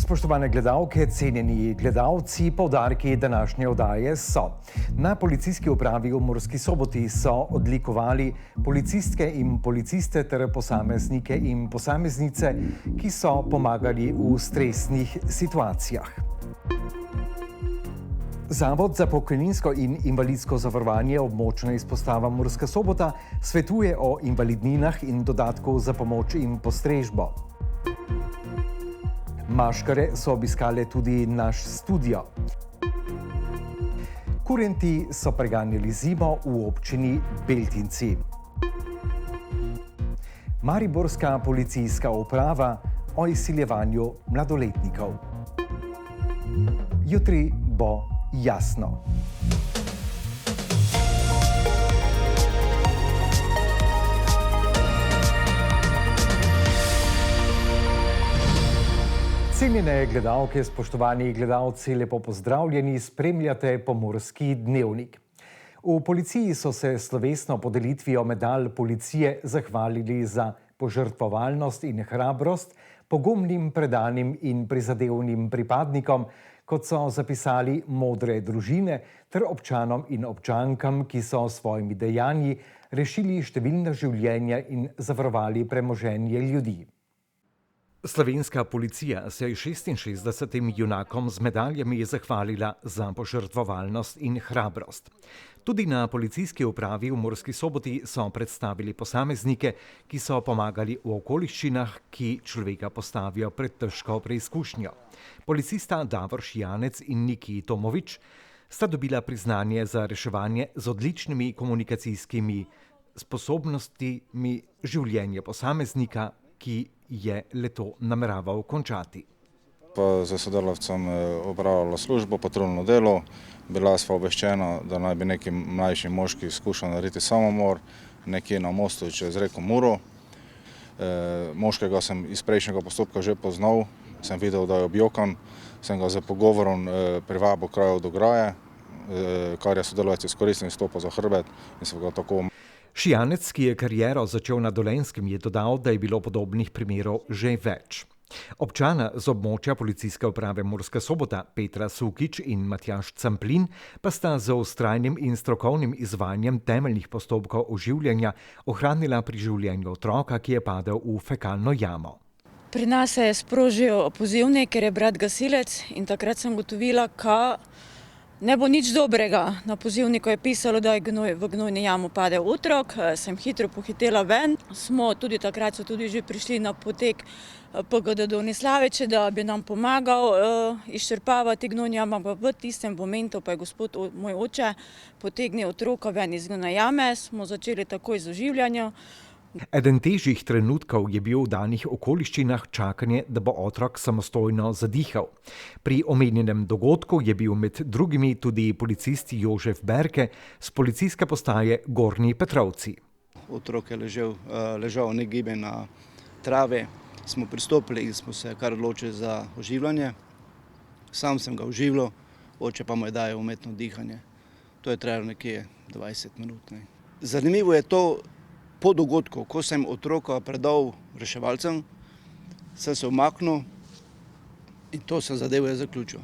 Spoštovane gledalke, cenjeni gledalci, poudarki današnje oddaje so. Na policijski upravi v Murski Soboti so odlikovali policistke in policiste ter posameznike in posameznice, ki so pomagali v stresnih situacijah. Zavod za pokojninsko in invalidsko zavarovanje območna izpostava Murska Sobota svetuje o invalidninah in dodatku za pomoč in postrežbo. Maškare so obiskale tudi naš studio. Kurenti so preganjali zimo v občini Beltinci. Mariborska policijska uprava o izsiljevanju mladoletnikov. Jutri bo jasno. Cenjene gledalke, spoštovani gledalci, lepo pozdravljeni, spremljate Pomurski dnevnik. V policiji so se slovesno podelitvijo medalj policije zahvalili za požrtvovalnost in hrabrost pogumnim, predanim in prizadevnim pripadnikom, kot so zapisali modre družine, ter občanom in občankam, ki so s svojimi dejanji rešili številna življenja in zavarovali premoženje ljudi. Slovenska policija se je 66 junakom z medaljami zahvalila za požrtvovalnost in hrabrost. Tudi na policijski upravi v Murski Soboti so predstavili posameznike, ki so pomagali v okoliščinah, ki človeka postavijo pred težko preizkušnjo. Policista Davor Šijanec in Niki Tomovič sta dobila priznanje za reševanje z odličnimi komunikacijskimi sposobnostmi življenja posameznika, ki je leto nameraval končati. Pa za sodelavcem opravljala službo, patrulno delo, bila sva obveščena, da naj bi neki mlajši moški skušal narediti samomor nekje na mostu čez reko Muro. Moškega sem iz prejšnjega postopka že poznal, sem videl, da je objokan, sem ga za pogovorom privabil krajev do graje, kar je sodelavec izkoristil in stopil za hrbet in sem ga tako. Šijanec, ki je kariero začel na Dolenjskem, je dodal, da je bilo podobnih primerov že več. Občana z območja policijske uprave Murska Sobota Petra Sukič in Matjaž Camplin pa sta z vztrajnim in strokovnim izvajanjem temeljnih postopkov oživljanja ohranila pri življenju otroka, ki je padel v fekalno jamo. Pri nas se je sprožil pozivnik, ker je brat gasilec, in takrat sem ugotovila, da ne bo nič dobrega. Na pozivniku je pisalo, da je v gnojni jamo padel otrok, sem hitro pohitela ven. Takrat so tudi že prišli na potek PGD Donji Slaviče, da bi nam pomagal izčrpavati gnojno jamo, ampak v tistem momentu pa je gospod, moj oče, potegnil otroka ven iz gnojne jame, smo začeli takoj z oživljanjem. Eden težjih trenutkov je bil v danih okoliščinah čakanje, da bo otrok samostojno zadihal. Pri omenjenem dogodku je bil med drugimi tudi policist Jožef Berke z policijske postaje Gornji Petrovci. Otrok je ležal negiben na travi, smo pristopili in smo se kar odločili za oživljanje. Sam sem ga oživljal, oče pa mu je dajal umetno dihanje. To je trajalo nekje 20 minut. Zanimivo je to, po dogodku, ko sem otroka predal reševalcem, sem se umaknil in to se zadevo je zaključil.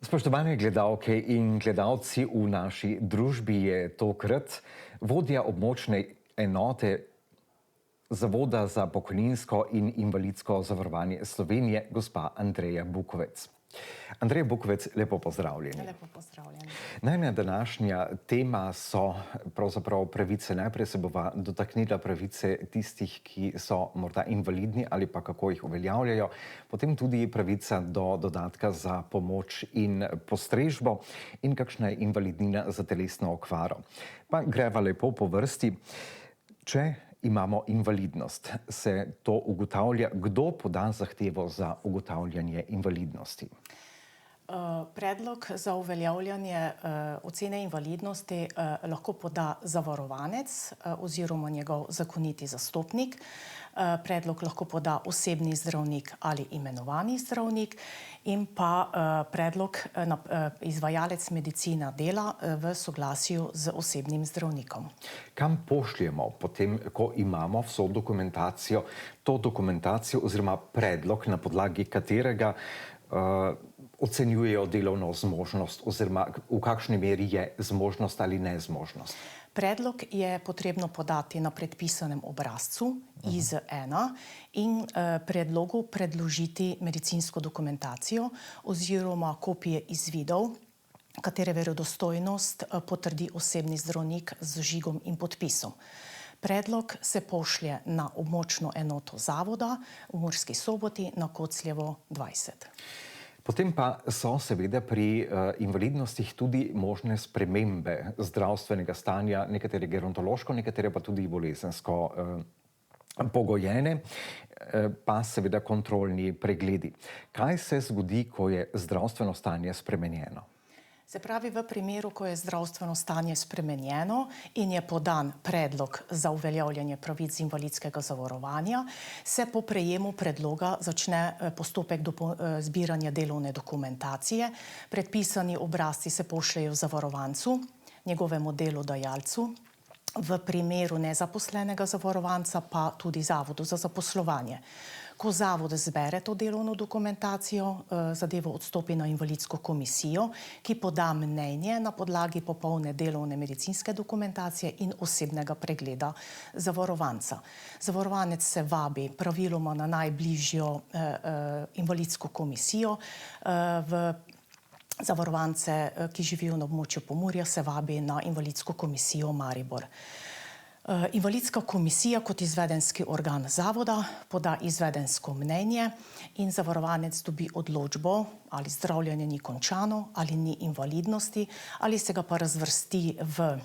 Spoštovane gledalke in gledalci, v naši družbi je tokrat vodja območne enote Zavoda za pokojninsko in invalidsko zavarovanje Slovenije, gospa Andreja Bukovec. Andrej Bukovec, lepo pozdravljeni. Lepo pozdravljeni. Najna današnja tema so pravzaprav pravice. Najprej se bova dotaknila pravice tistih, ki so morda invalidni ali pa kako jih uveljavljajo, potem tudi pravica do dodatka za pomoč in postrežbo in kakšna je invalidnina za telesno okvaro. Pa greva lepo po vrsti. Če imamo invalidnost, se to ugotavlja, kdo poda zahtevo za ugotavljanje invalidnosti? Predlog za uveljavljanje ocene invalidnosti lahko poda zavarovanec oziroma njegov zakoniti zastopnik. Predlog lahko poda osebni zdravnik ali imenovani zdravnik in pa predlog izvajalec medicina dela v soglasju z osebnim zdravnikom. Kam pošljemo potem, ko imamo vso dokumentacijo, to dokumentacijo oziroma predlog, na podlagi katerega ocenjujejo delovno zmožnost oziroma v kakšni meri je zmožnost ali nezmožnost? Predlog je potrebno podati na predpisanem obrazcu IZ-1 in predlogu predložiti medicinsko dokumentacijo oziroma kopije izvidov, katere verodostojnost potrdi osebni zdravnik z žigom in podpisom. Predlog se pošlje na območno enoto zavoda v Murski Soboti na Kocljevo 20. Potem pa so seveda pri invalidnostih tudi možne spremembe zdravstvenega stanja, nekatere gerontološko, nekatere pa tudi bolezensko pogojene, pa seveda kontrolni pregledi. Kaj se zgodi, ko je zdravstveno stanje spremenjeno? Se pravi, v primeru, ko je zdravstveno stanje spremenjeno in je podan predlog za uveljavljanje pravic invalidskega zavarovanja, se po prejemu predloga začne postopek zbiranja delovne dokumentacije. Predpisani obrazci se pošljejo zavarovancu, njegovemu delodajalcu, v primeru nezaposlenega zavarovanca pa tudi Zavodu za zaposlovanje. Ko zavod zbere to delovno dokumentacijo, zadevo odstopi na invalidsko komisijo, ki poda mnenje na podlagi popolne delovne medicinske dokumentacije in osebnega pregleda zavarovanca. Zavarovanec se vabi praviloma na najbližjo invalidsko komisijo. Zavarovance, ki živijo na območju Pomurja, se vabi na invalidsko komisijo Maribor. Invalidska komisija kot izvedenski organ zavoda poda izvedensko mnenje in zavarovanec dobi odločbo, ali zdravljenje ni končano, ali ni invalidnosti, ali se ga pa razvrsti v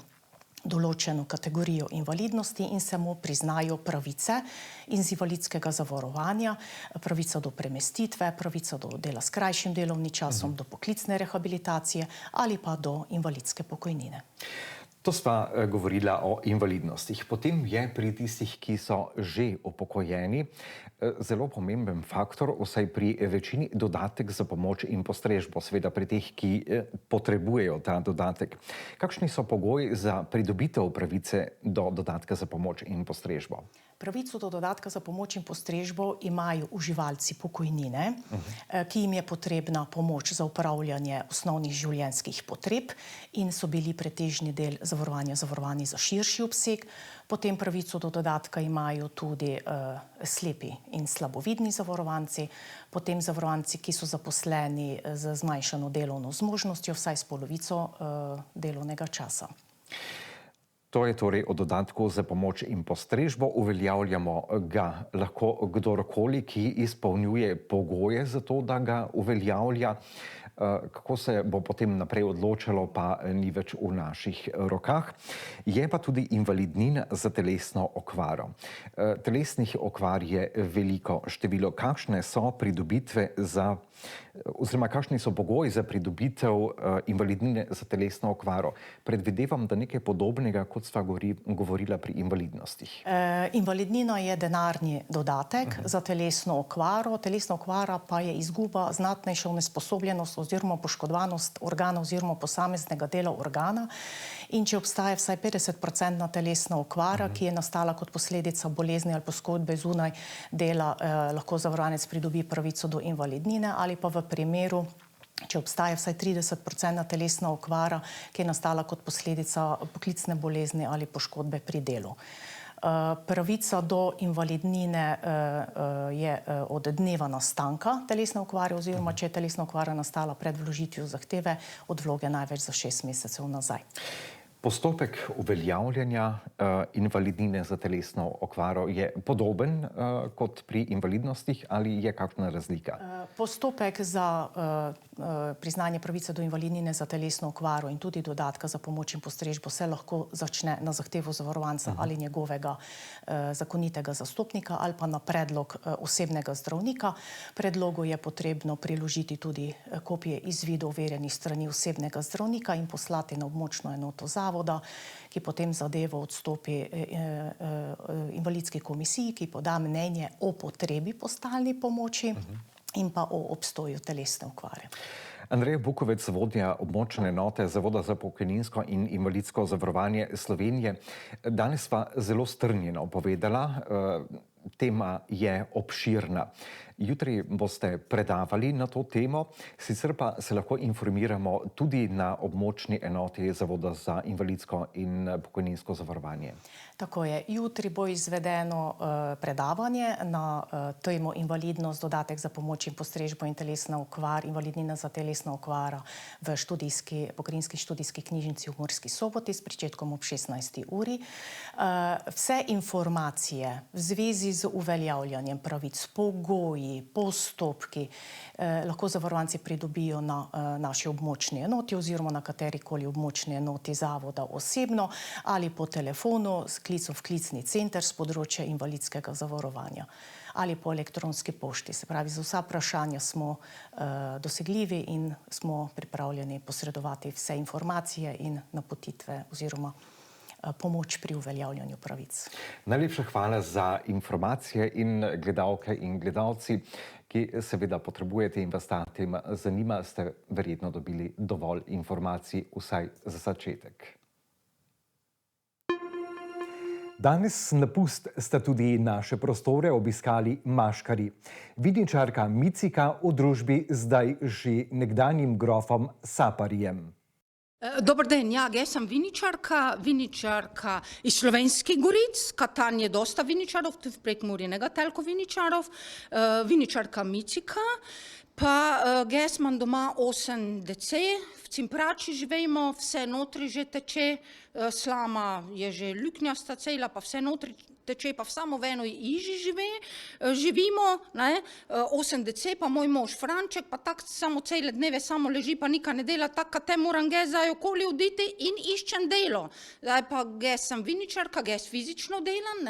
določeno kategorijo invalidnosti in se mu priznajo pravice iz invalidskega zavarovanja, pravica do premestitve, pravica do dela s krajšim delovnim časom, do poklicne rehabilitacije ali pa do invalidske pokojnine. To sva govorila o invalidnostih. Potem je pri tistih, ki so že upokojeni, zelo pomemben faktor, vsaj pri večini, dodatek za pomoč in postrežbo, seveda pri teh, ki potrebujejo ta dodatek. Kakšni so pogoji za pridobitev pravice do dodatka za pomoč in postrežbo? Pravico do dodatka za pomoč in postrežbo imajo uživalci pokojnine, ki jim je potrebna pomoč za upravljanje osnovnih življenjskih potreb in so bili pretežni del zavarovanja zavarovani za širši obseg. Potem pravico do dodatka imajo tudi slepi in slabovidni zavarovanci, potem zavarovanci, ki so zaposleni z zmanjšano delovno zmožnostjo, vsaj s polovico delovnega časa. To je torej o dodatku za pomoč in postrežbo. Uveljavljamo ga lahko kdorkoli, ki izpolnjuje pogoje za to, da ga uveljavlja. Kako se bo potem naprej odločalo, pa ni več v naših rokah. Je pa tudi invalidnina za telesno okvaro. Telesnih okvar je veliko število. Kakšne so pridobitve oziroma kakšni so pogoji za pridobitev invalidnine za telesno okvaro? Predvidevam, da nekaj podobnega, kot sva govorila pri invalidnostih. Invalidnina je denarni dodatek za telesno okvaro. Telesna okvara pa je izguba, znatnejša onesposobljenost oziroma poškodovanost organa oziroma posameznega dela organa. In če obstaja vsaj 50% telesna okvara, ki je nastala kot posledica bolezni ali poškodbe zunaj dela, lahko zavarovanec pridobi pravico do invalidnine, ali pa v primeru, če obstaja vsaj 30% telesna okvara, ki je nastala kot posledica poklicne bolezni ali poškodbe pri delu. Pravica do invalidnine je od dneva nastanka telesne okvare oziroma, če je telesna okvara nastala pred vložitvijo zahteve, od vloge največ za 6 mesecev nazaj. Postopek uveljavljanja invalidnine za telesno okvaro je podoben kot pri invalidnostih ali je kakšna razlika? Postopek za priznanje pravice do invalidnine za telesno okvaro in tudi dodatka za pomoč in postrežbo se lahko začne na zahtevo zavarovanca ali njegovega zakonitega zastopnika ali pa na predlog osebnega zdravnika. Predlogu je potrebno priložiti tudi kopije izvidov overjenih strani osebnega zdravnika in poslati na območno enoto zavoda, ki potem zadevo odstopi invalidski komisiji, ki poda mnenje o potrebi po stalni pomoči in pa o obstoju telesne okvare. Andreja Bukovec, vodja območne enote Zavoda za pokojninsko in invalidsko zavarovanje Slovenije. Danes sva zelo strnjeno povedala, tema je obširna. Jutri boste predavali na to temo, sicer pa se lahko informiramo tudi na območni enoti Zavoda za invalidsko in pokojninsko zavarovanje. Tako je. Jutri bo izvedeno predavanje na temo invalidnost, dodatek za pomoč in postrežbo in telesna okvara, invalidnina za telesna okvara v pokojninski študijski knjižnici v Murski Soboti s pričetkom ob 16. uri. Vse informacije v zvezi z uveljavljanjem pravic, pogoji, postopki lahko zavarovanci pridobijo na naši območni enoti oziroma na katerikoli območni enoti zavoda osebno ali po telefonu s klicom v klicni center z področja invalidskega zavarovanja ali po elektronski pošti. Se pravi, za vsa vprašanja smo dosegljivi in smo pripravljeni posredovati vse informacije in napotitve oziroma pomoč pri uveljavljanju pravic. Najlepša hvala za informacije in gledalke in gledalci, ki seveda potrebujete in vas ta tema zanima, ste verjetno dobili dovolj informacij, vsaj za začetek. Danes na pust sta tudi naše prostore obiskali maškarji. Vidničarka Micika v družbi zdaj že nekdanjim grofom Saparijem. Dober den, ja, jaz sem viničarka iz Slovenskih goric, Katan je dosta viničarov, tudi v Prekmurju nekaj toliko viničarov, viničarka Micika, pa jaz imam doma 8 dece, v Cimprači živimo, vse notri že teče, slama je že luknjasta cela, pa vse notri teče, pa samo v enoj iži živimo, 8 dece, pa moj mož Franček, pa tak samo cele dneve samo leži, pa nikaj ne dela, tako te moram jaz zdaj okoli oditi in iščem delo. Zdaj pa jaz sem viničarka, jaz fizično delam,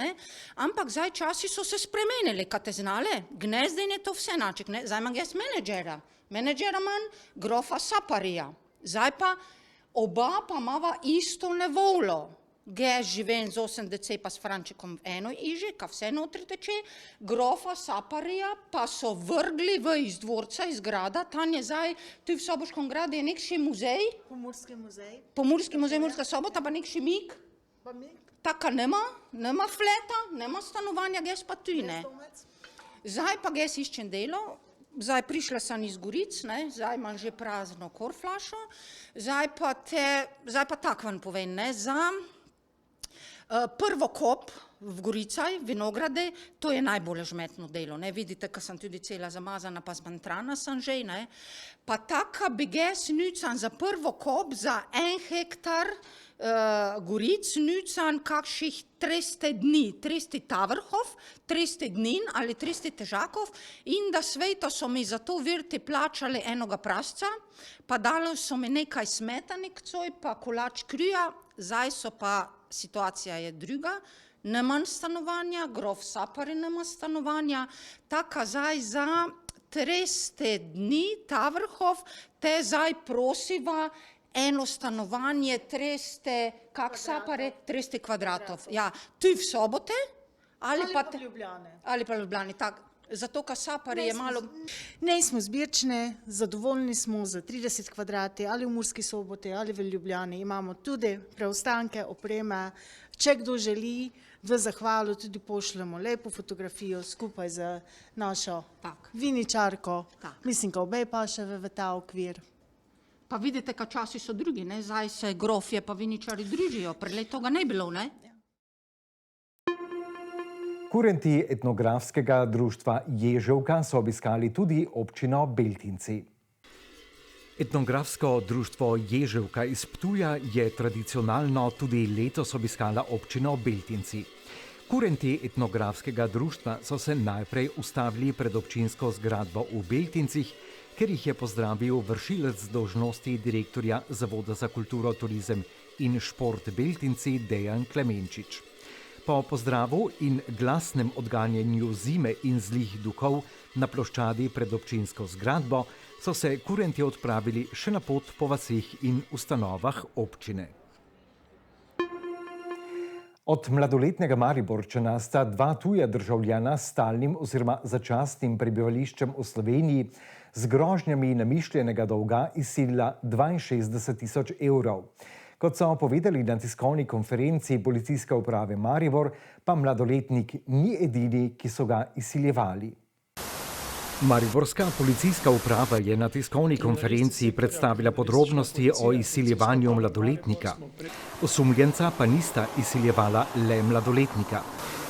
ampak zdaj časi so se spremenili, kaj te znale, gnezdenje to vse naček, zdaj imam jaz menedžera imam grofa Saparija, zdaj pa oba pa imava isto nevolo. Jaz živim z 8 dece pa s Frančekom v enoj iži, ka vse notri teče, grofa Saparija pa so vrgli iz dvorca, iz grada, tam je zdaj, tu v Soboškom gradu je nekši muzej. Pomurski muzej. Pomurski muzej, Murska Sobota, pa nekši Mik. Pa Mik. Taka nema fleta, nema stanovanja, jaz pa tu ne. Zdaj pa jaz iščem delo, zdaj prišla sem iz Goric, zdaj imam že prazno korflašo, zdaj pa tak vam povem, za prvokop v Goricaj, Vinograde, to je najbolj žmetno delo, vidite, ko sem tudi cela zamazana, pa zbantrana sem že, pa taka bi jaz nucan za prvokop, za 1 hektar Goric, nucan kakšnih 300 dni, 300 tavrhov, 300 dnin ali 300 težakov in da svejto so mi za to virti plačali enoga prasca, pa dali so mi nekaj smetanik coj, pa kolač krija, zdaj so pa situacija je druga, nemam stanovanja, grof Sapari nema stanovanja, taka zdaj za 300 dni tavrhov te zdaj prosiva eno stanovanje 300, kak Sapare, 300 kvadratov. Ja, tu v Sobote ali pa Ljubljane. Ali pa Ljubljani, tako. Zato, ka Sapari je malo... Ne smo zbirčne, zadovoljni smo za 30 kvadrati ali v Murski Soboti ali v Ljubljani. Imamo tudi preostanke opreme. Če kdo želi, v zahvalo tudi pošljemo lepo fotografijo skupaj z našo viničarko. Mislim, ka obe paše v ta okvir. Pa vidite, ka časi so drugi, zdaj se grofje pa viničari družijo, prej toga ne bilo, Kurenti etnografskega društva Ježevka so obiskali tudi občino Beltinci. Etnografsko društvo Ježevka iz Ptuja je tradicionalno tudi letos obiskala občino Beltinci. Kurenti etnografskega društva so se najprej ustavili pred občinsko zgradbo v Beltincih, ker jih je pozdravil vršilec dolžnosti direktorja Zavoda za kulturo, turizem in šport Beltinci Dejan Klemenčič. Po pozdravu in glasnem odganjanju zime in zlih duhov na ploščadi pred občinsko zgradbo so se kurenti odpravili še na pot po vaseh in ustanovah občine. Od mladoletnega Mariborčana sta dva tuja državljana s stalnim oziroma začasnim prebivališčem v Sloveniji z grožnjami namišljenega dolga izsilila 62 000 evrov. Kot so povedali na tiskovni konferenci Policijske uprave Maribor, pa mladoletnik ni edini, ki so ga izsiljevali. Mariborska policijska uprava je na tiskovni konferenci predstavila podrobnosti o izsiljevanju mladoletnika. Osumljenca pa nista izsiljevala le mladoletnika.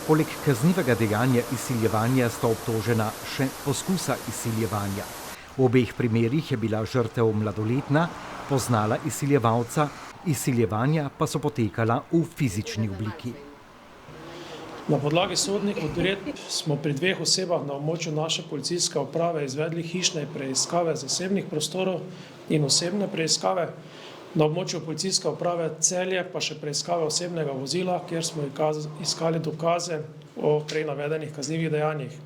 Poleg kaznivega dejanja izsiljevanja sta obtožena še poskusa izsiljevanja. V obeh primerih je bila žrtev mladoletna, poznala izsiljevalca, izsiljevanja pa so potekala v fizični obliki. Na podlagi sodnih odredb smo pri dveh osebah na območju naše policijske uprave izvedli hišne preiskave zasebnih prostorov in osebne preiskave. Na območju policijske uprave Celje pa še preiskave osebnega vozila, kjer smo iskali dokaze o prej navedenih kaznivih dejanjih.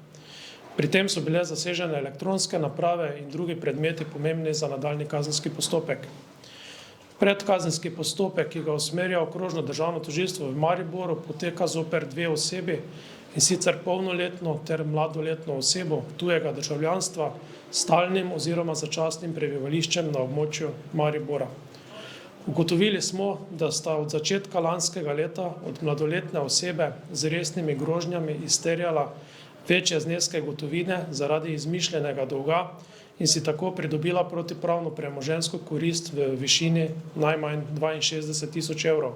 Pri tem so bile zasežene elektronske naprave in drugi predmeti pomembni za nadaljnji kazenski postopek. Predkazenski postopek, ki ga usmerja Okrožno državno tožilstvo v Mariboru, poteka zoper dve osebi, in sicer polnoletno ter mladoletno osebo tujega državljanstva s stalnim oziroma začasnim prebivališčem na območju Maribora. Ugotovili smo, da sta od začetka lanskega leta od mladoletne osebe z resnimi grožnjami izterjala večje zneske gotovine zaradi izmišljenega dolga in si tako pridobila protipravno premoženjsko korist v višini najmanj 62 000 evrov.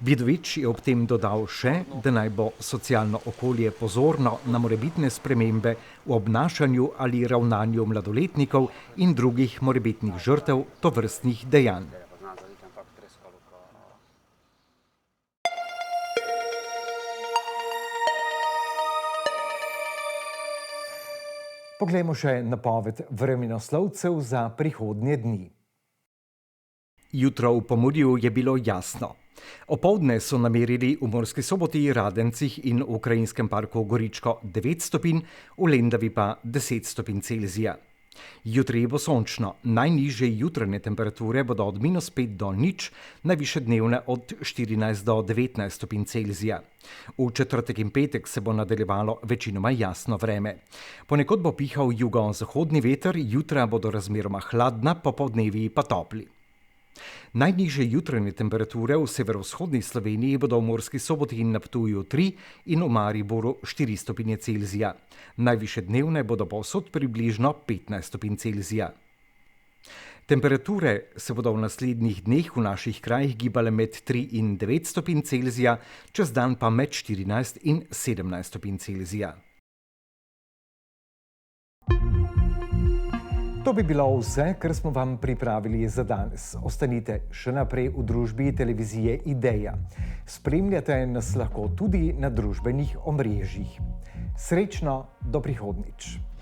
Vidovič je ob tem dodal še, da naj bo socialno okolje pozorno na morebitne spremembe v obnašanju ali ravnanju mladoletnikov in drugih morebitnih žrtev tovrstnih dejanj. Poglejmo še napoved vremenoslovcev za prihodnje dni. Jutro v Pomurju je bilo jasno. Opoldne so namerili v Murski Soboti, Radencih in v Krajinskem parku Goričko 9 stopinj, v Lendavi pa 10 stopinj Celzija. Jutri bo sončno, najnižje jutranje temperature bodo od -5 do 0, najvišje dnevne od 14 do 19 stopinj Celzija. V četrtek in petek se bo nadaljevalo večinoma jasno vreme. Ponekod bo pihal jugozahodni veter, jutra bodo razmeroma hladna, popoldnevi pa topli. Najnižje jutranje temperature v severovzhodni Sloveniji bodo v Murski Soboti in na Ptuju 3 in v Mariboru 4 stopinje Celzija. Najvišje dnevne bodo povsod približno 15 stopinj Celzija. Temperature se bodo v naslednjih dneh v naših krajih gibale med 3 in 9 stopinj Celzija, čez dan pa med 14 in 17 stopinj Celzija. To bi bilo vse, kar smo vam pripravili za danes. Ostanite še naprej v družbi televizije Ideja. Spremljate nas lahko tudi na družbenih omrežjih. Srečno, do prihodnjič.